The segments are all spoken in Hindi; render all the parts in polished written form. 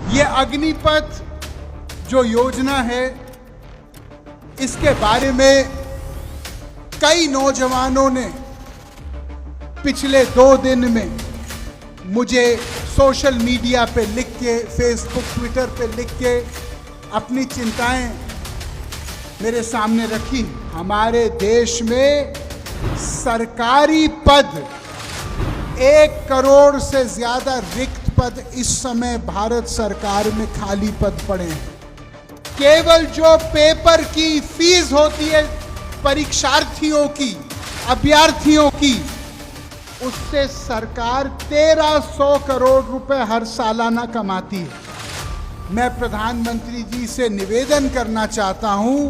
ये अग्निपथ जो योजना है, इसके बारे में कई नौजवानों ने पिछले 2 दिन में मुझे सोशल मीडिया पे लिख के, फेसबुक, ट्विटर पे लिख के अपनी चिंताएं मेरे सामने रखी। हमारे देश में सरकारी पद 1 करोड़ से ज्यादा रिक्त पद इस समय भारत सरकार में खाली पद पड़े हैं। केवल जो पेपर की फीस होती है परीक्षार्थियों की, अभ्यर्थियों की, उससे सरकार 1300 करोड़ रुपए हर सालाना कमाती है। मैं प्रधानमंत्री जी से निवेदन करना चाहता हूं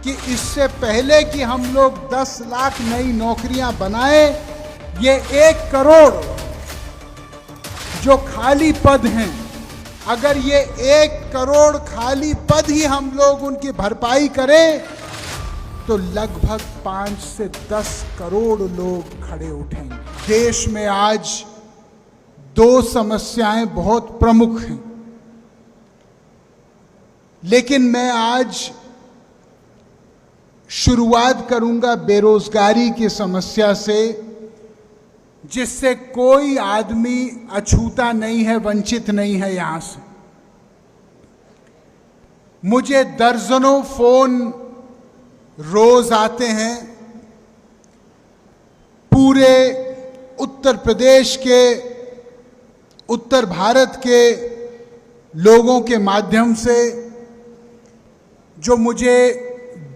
कि इससे पहले कि हम लोग 10 लाख नई नौकरियां बनाए, ये 1 करोड़ जो खाली पद हैं, अगर ये 1 करोड़ खाली पद ही हम लोग उनकी भरपाई करें तो लगभग 5 से 10 करोड़ लोग खड़े उठेंगे। देश में आज 2 समस्याएं बहुत प्रमुख हैं, लेकिन मैं आज शुरुआत करूंगा बेरोजगारी की समस्या से, जिससे कोई आदमी अछूता नहीं है, वंचित नहीं है। यहां से मुझे दर्जनों फोन रोज आते हैं पूरे उत्तर प्रदेश के, उत्तर भारत के लोगों के माध्यम से, जो मुझे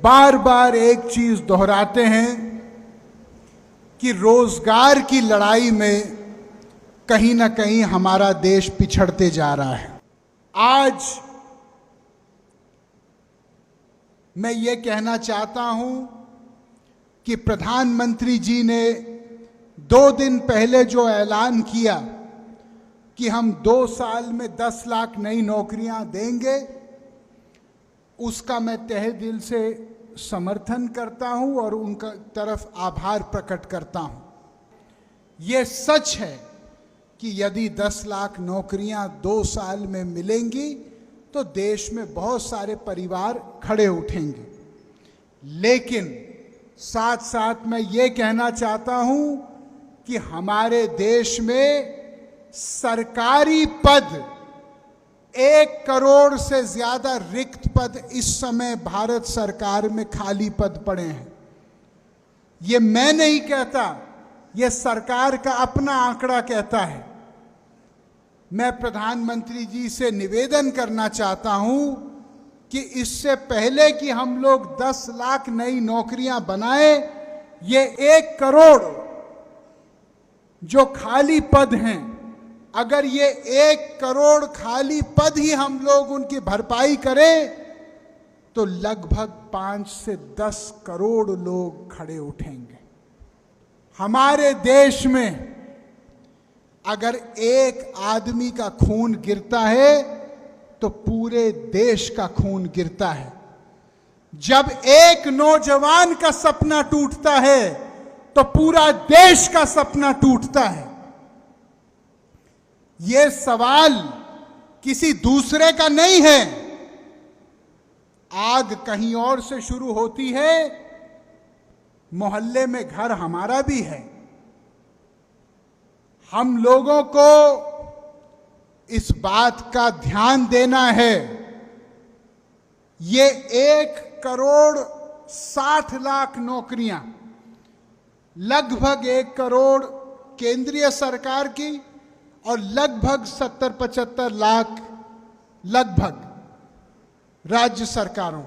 बार बार एक चीज दोहराते हैं कि रोजगार की लड़ाई में कहीं ना कहीं हमारा देश पिछड़ते जा रहा है। आज मैं ये कहना चाहता हूं कि प्रधानमंत्री जी ने 2 दिन पहले जो ऐलान किया कि हम 2 साल में 10 लाख नई नौकरियां देंगे, उसका मैं तहे दिल से समर्थन करता हूं और उनका तरफ आभार प्रकट करता हूं। यह सच है कि यदि 10 लाख नौकरियां 2 साल में मिलेंगी तो देश में बहुत सारे परिवार खड़े उठेंगे। लेकिन साथ साथ मैं ये कहना चाहता हूं कि हमारे देश में सरकारी पद 1 करोड़ से ज्यादा रिक्त पद इस समय भारत सरकार में खाली पद पड़े हैं। ये मैं नहीं कहता, ये सरकार का अपना आंकड़ा कहता है। मैं प्रधानमंत्री जी से निवेदन करना चाहता हूं कि इससे पहले कि हम लोग 10 लाख नई नौकरियां बनाए, ये 1 करोड़ जो खाली पद हैं, अगर ये 1 करोड़ खाली पद ही हम लोग उनकी भरपाई करें तो लगभग 5 से 10 करोड़ लोग खड़े उठेंगे। हमारे देश में अगर एक आदमी का खून गिरता है तो पूरे देश का खून गिरता है। जब एक नौजवान का सपना टूटता है तो पूरा देश का सपना टूटता है। यह सवाल किसी दूसरे का नहीं है। आग कहीं और से शुरू होती है, मोहल्ले में घर हमारा भी है। हम लोगों को इस बात का ध्यान देना है। ये 1 करोड़ 60 लाख नौकरियां, लगभग 1 करोड़ केंद्रीय सरकार की और लगभग 70-75 लाख लगभग राज्य सरकारों,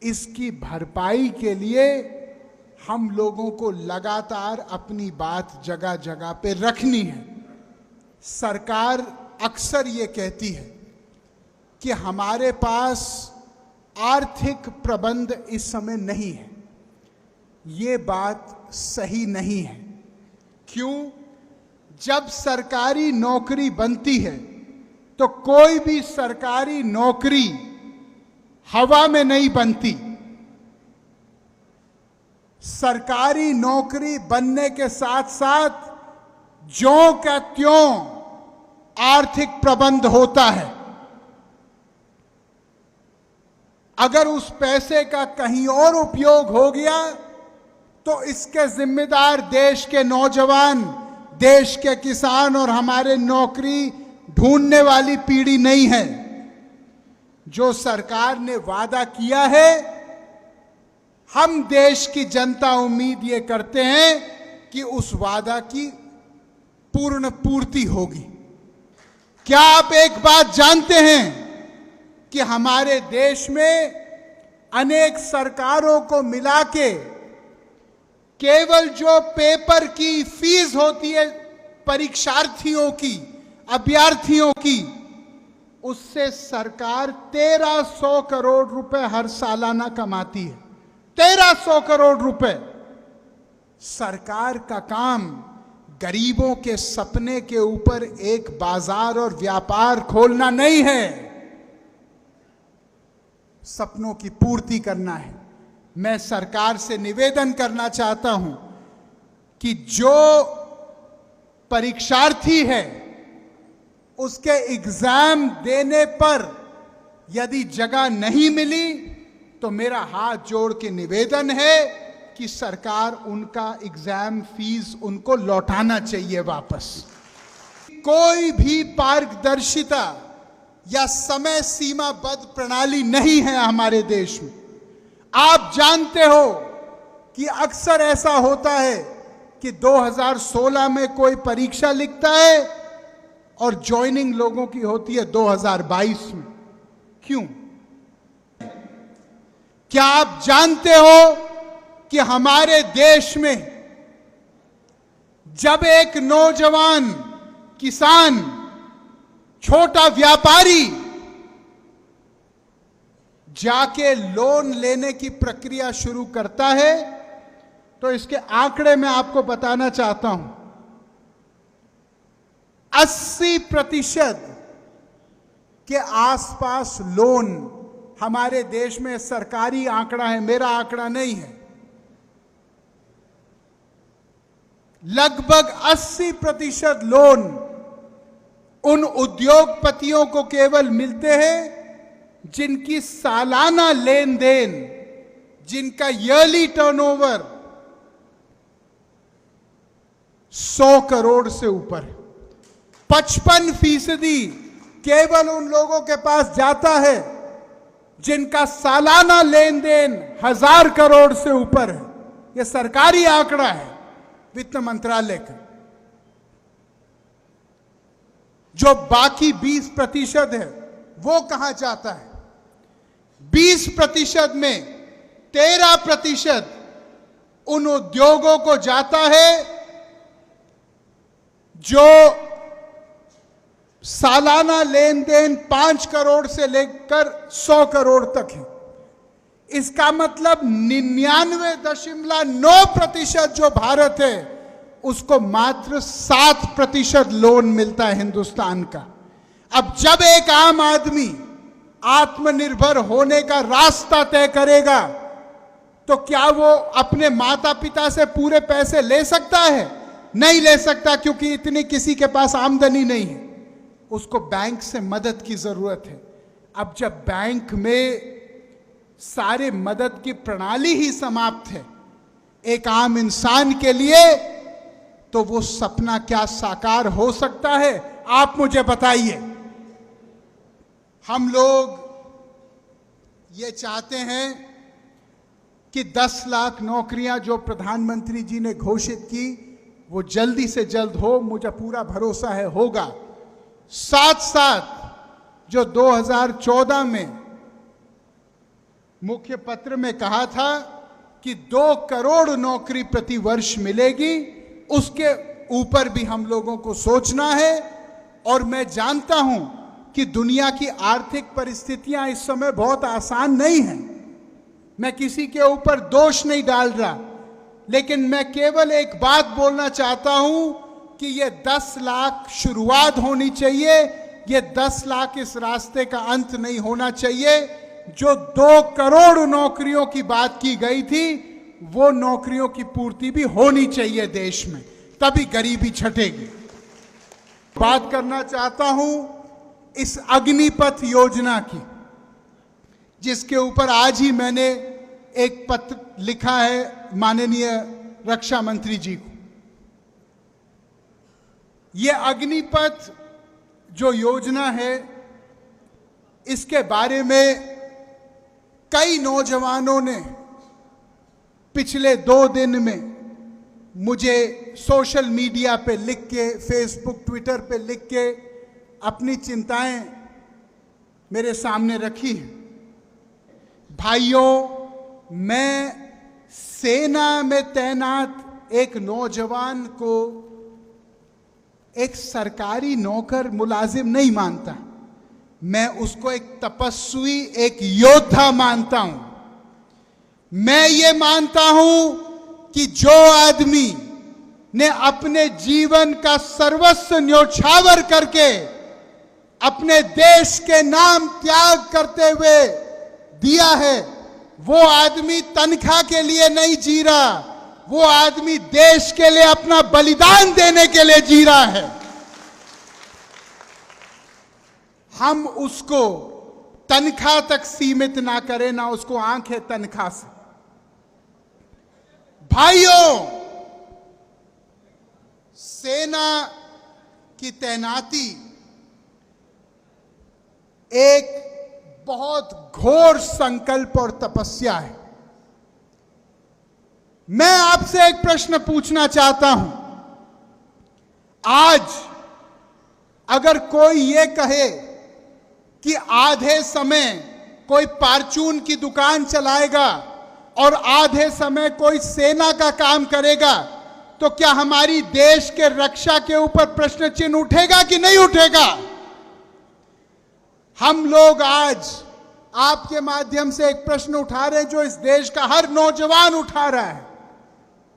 इसकी भरपाई के लिए हम लोगों को लगातार अपनी बात जगह जगह पे रखनी है। सरकार अक्सर ये कहती है कि हमारे पास आर्थिक प्रबंध इस समय नहीं है। ये बात सही नहीं है। क्यों? जब सरकारी नौकरी बनती है तो कोई भी सरकारी नौकरी हवा में नहीं बनती। सरकारी नौकरी बनने के साथ साथ ज्यों का त्यों आर्थिक प्रबंध होता है। अगर उस पैसे का कहीं और उपयोग हो गया तो इसके जिम्मेदार देश के नौजवान, देश के किसान और हमारे नौकरी ढूंढने वाली पीढ़ी नहीं है। जो सरकार ने वादा किया है, हम देश की जनता उम्मीद ये करते हैं कि उस वादा की पूर्ण पूर्ति होगी। क्या आप एक बात जानते हैं कि हमारे देश में अनेक सरकारों को मिला के केवल जो पेपर की फीस होती है परीक्षार्थियों की, अभ्यर्थियों की, उससे सरकार 1300 करोड़ रुपए हर सालाना कमाती है। 1300 करोड़ रुपए। सरकार का काम गरीबों के सपने के ऊपर एक बाजार और व्यापार खोलना नहीं है, सपनों की पूर्ति करना है। मैं सरकार से निवेदन करना चाहता हूं कि जो परीक्षार्थी है उसके एग्जाम देने पर यदि जगह नहीं मिली तो मेरा हाथ जोड़ के निवेदन है कि सरकार उनका एग्जाम फीस उनको लौटाना चाहिए वापस। कोई भी पारदर्शिता या समय सीमाबद्ध प्रणाली नहीं है हमारे देश में। आप जानते हो कि अक्सर ऐसा होता है कि 2016 में कोई परीक्षा लिखता है और ज्वाइनिंग लोगों की होती है 2022 में। क्यों? क्या आप जानते हो कि हमारे देश में जब एक नौजवान किसान, छोटा व्यापारी जाके लोन लेने की प्रक्रिया शुरू करता है तो इसके आंकड़े मैं आपको बताना चाहता हूं। 80% के आसपास लोन हमारे देश में, सरकारी आंकड़ा है, मेरा आंकड़ा नहीं है, लगभग 80% लोन उन उद्योगपतियों को केवल मिलते हैं जिनकी सालाना लेन देन, जिनका ईयरली टर्नओवर 100 करोड़ से ऊपर है। 55% केवल उन लोगों के पास जाता है जिनका सालाना लेन देन 1000 करोड़ से ऊपर है। यह सरकारी आंकड़ा है वित्त मंत्रालय का। जो बाकी 20% है वो कहां जाता है? 20% में 13% उन उद्योगों को जाता है जो सालाना लेन देन 5 करोड़ से लेकर 100 करोड़ तक है। इसका मतलब 99.9% जो भारत है उसको मात्र 7% लोन मिलता है हिंदुस्तान का। अब जब एक आम आदमी आत्मनिर्भर होने का रास्ता तय करेगा तो क्या वो अपने माता पिता से पूरे पैसे ले सकता है? नहीं ले सकता, क्योंकि इतनी किसी के पास आमदनी नहीं है। उसको बैंक से मदद की जरूरत है। अब जब बैंक में सारे मदद की प्रणाली ही समाप्त है एक आम इंसान के लिए, तो वो सपना क्या साकार हो सकता है? आप मुझे बताइए। हम लोग ये चाहते हैं कि 10 लाख नौकरियां जो प्रधानमंत्री जी ने घोषित की वो जल्दी से जल्द हो। मुझे पूरा भरोसा है होगा। साथ साथ जो 2014 में मुख्य पत्र में कहा था कि 2 करोड़ नौकरी प्रति वर्ष मिलेगी, उसके ऊपर भी हम लोगों को सोचना है। और मैं जानता हूं कि दुनिया की आर्थिक परिस्थितियां इस समय बहुत आसान नहीं हैं। मैं किसी के ऊपर दोष नहीं डाल रहा, लेकिन मैं केवल एक बात बोलना चाहता हूं कि ये 10 लाख शुरुआत होनी चाहिए। ये 10 लाख इस रास्ते का अंत नहीं होना चाहिए। जो 2 करोड़ नौकरियों की बात की गई थी वो नौकरियों की पूर्ति भी होनी चाहिए देश में, तभी गरीबी छटेगी। बात करना चाहता हूं इस अग्निपथ योजना की, जिसके ऊपर आज ही मैंने एक पत्र लिखा है माननीय रक्षा मंत्री जी को। ये अग्निपथ जो योजना है, इसके बारे में कई नौजवानों ने पिछले 2 दिन में मुझे सोशल मीडिया पे लिख के, फेसबुक, ट्विटर पे लिख के अपनी चिंताएं मेरे सामने रखी हैं। भाइयों, मैं सेना में तैनात एक नौजवान को एक सरकारी नौकर मुलाजिम नहीं मानता, मैं उसको एक तपस्वी, एक योद्धा मानता हूं। मैं ये मानता हूं कि जो आदमी ने अपने जीवन का सर्वस्व न्योछावर करके अपने देश के नाम त्याग करते हुए दिया है, वो आदमी तनख्वाह के लिए नहीं जी रहा, वो आदमी देश के लिए अपना बलिदान देने के लिए जी रहा है। हम उसको तनख्वाह तक सीमित ना करें, ना उसको आंखें तनख्वाह से। भाइयों, सेना की तैनाती एक बहुत घोर संकल्प और तपस्या है। मैं आपसे एक प्रश्न पूछना चाहता हूं। आज अगर कोई ये कहे कि आधे समय कोई परचून की दुकान चलाएगा और आधे समय कोई सेना का काम करेगा, तो क्या हमारी देश के रक्षा के ऊपर प्रश्न चिन्ह उठेगा कि नहीं उठेगा? हम लोग आज आपके माध्यम से एक प्रश्न उठा रहे हैं जो इस देश का हर नौजवान उठा रहा है।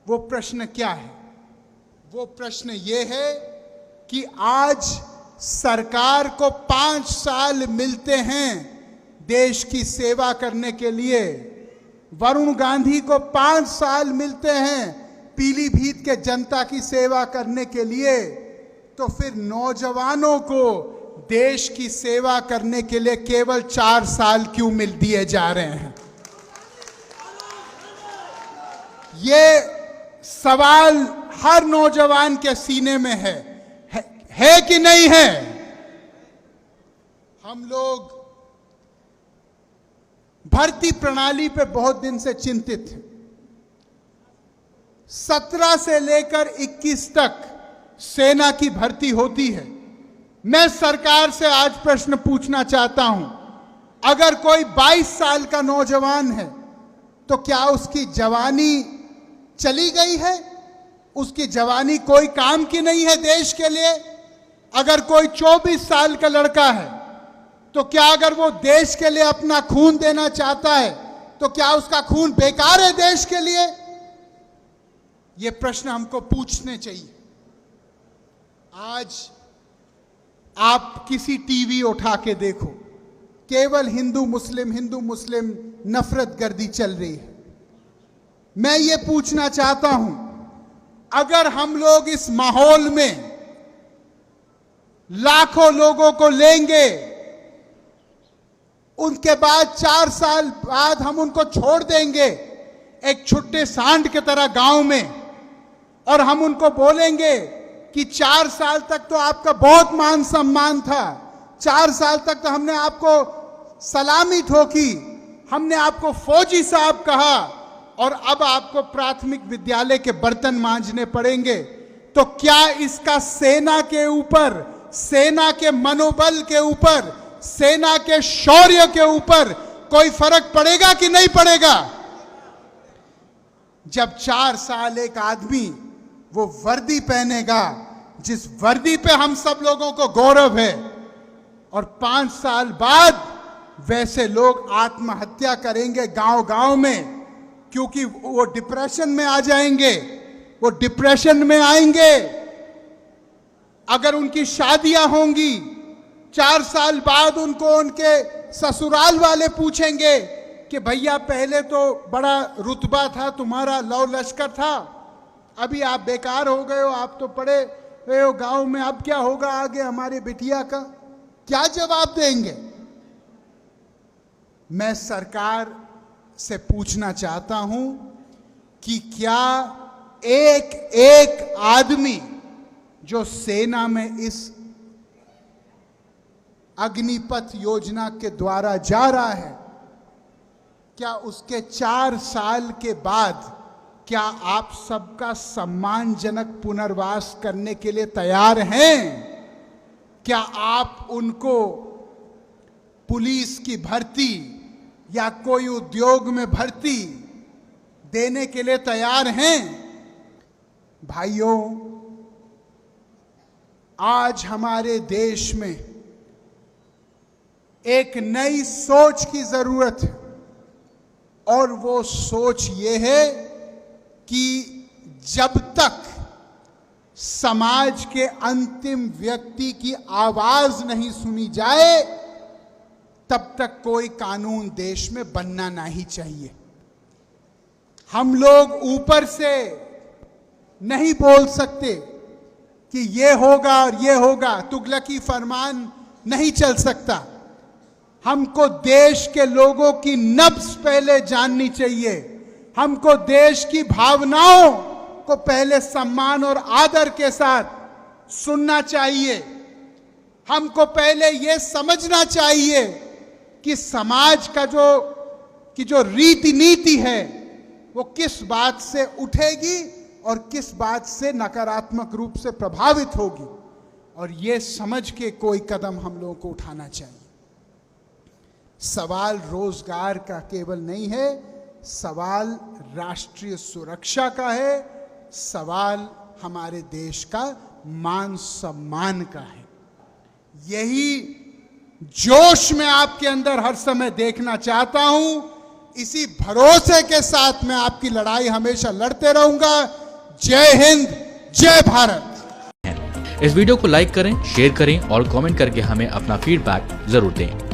वो प्रश्न क्या है? वो प्रश्न ये है कि आज सरकार को 5 साल मिलते हैं देश की सेवा करने के लिए। वरुण गांधी को 5 साल मिलते हैं पीलीभीत के जनता की सेवा करने के लिए, तो फिर नौजवानों को देश की सेवा करने के लिए केवल 4 साल क्यों मिल दिए जा रहे हैं? ये सवाल हर नौजवान के सीने में है कि नहीं है? हम लोग भर्ती प्रणाली पे बहुत दिन से चिंतित हैं। 17 से लेकर 21 तक सेना की भर्ती होती है। मैं सरकार से आज प्रश्न पूछना चाहता हूं, अगर कोई 22 साल का नौजवान है तो क्या उसकी जवानी चली गई है? उसकी जवानी कोई काम की नहीं है देश के लिए? अगर कोई 24 साल का लड़का है तो क्या अगर वो देश के लिए अपना खून देना चाहता है तो क्या उसका खून बेकार है देश के लिए? ये प्रश्न हमको पूछने चाहिए। आज आप किसी टीवी उठा के देखो, केवल हिंदू मुस्लिम नफरत गर्दी चल रही है। मैं ये पूछना चाहता हूं, अगर हम लोग इस माहौल में लाखों लोगों को लेंगे, उनके बाद 4 साल बाद हम उनको छोड़ देंगे एक छुट्टे सांड की तरह गांव में, और हम उनको बोलेंगे कि 4 साल तक तो आपका बहुत मान सम्मान था, 4 साल तक तो हमने आपको सलामी ठोकी, हमने आपको फौजी साहब कहा, और अब आपको प्राथमिक विद्यालय के बर्तन मांजने पड़ेंगे, तो क्या इसका सेना के ऊपर, सेना के मनोबल के ऊपर, सेना के शौर्य के ऊपर कोई फर्क पड़ेगा कि नहीं पड़ेगा? जब 4 साल एक आदमी वो वर्दी पहनेगा जिस वर्दी पे हम सब लोगों को गौरव है, और 5 साल बाद वैसे लोग आत्महत्या करेंगे गांव-गांव में, क्योंकि वो डिप्रेशन में आ जाएंगे, वो डिप्रेशन में आएंगे। अगर उनकी शादियां होंगी, 4 साल बाद उनको उनके ससुराल वाले पूछेंगे कि भैया पहले तो बड़ा रुतबा था तुम्हारा, लौ लश्कर था, अभी आप बेकार हो गए हो, आप तो पड़े ए गांव में अब क्या होगा आगे हमारे बिटिया का, क्या जवाब देंगे? मैं सरकार से पूछना चाहता हूं कि क्या एक एक आदमी जो सेना में इस अग्निपथ योजना के द्वारा जा रहा है, क्या उसके 4 साल के बाद क्या आप सबका सम्मानजनक पुनर्वास करने के लिए तैयार हैं? क्या आप उनको पुलिस की भर्ती या कोई उद्योग में भर्ती देने के लिए तैयार हैं? भाइयों, आज हमारे देश में एक नई सोच की जरूरत है, और वो सोच ये है कि जब तक समाज के अंतिम व्यक्ति की आवाज नहीं सुनी जाए, तब तक कोई कानून देश में बनना नहीं चाहिए। हम लोग ऊपर से नहीं बोल सकते कि ये होगा और ये होगा, तुगलकी फरमान नहीं चल सकता। हमको देश के लोगों की नब्ज पहले जाननी चाहिए। हमको देश की भावनाओं को पहले सम्मान और आदर के साथ सुनना चाहिए। हमको पहले ये समझना चाहिए कि समाज का जो रीति नीति है वो किस बात से उठेगी और किस बात से नकारात्मक रूप से प्रभावित होगी, और ये समझ के कोई कदम हम लोगों को उठाना चाहिए। सवाल रोजगार का केवल नहीं है, सवाल राष्ट्रीय सुरक्षा का है, सवाल हमारे देश का मान सम्मान का है। यही जोश मैं आपके अंदर हर समय देखना चाहता हूं। इसी भरोसे के साथ मैं आपकी लड़ाई हमेशा लड़ते रहूंगा। जय हिंद, जय भारत। इस वीडियो को लाइक करें, शेयर करें और कमेंट करके हमें अपना फीडबैक जरूर दें।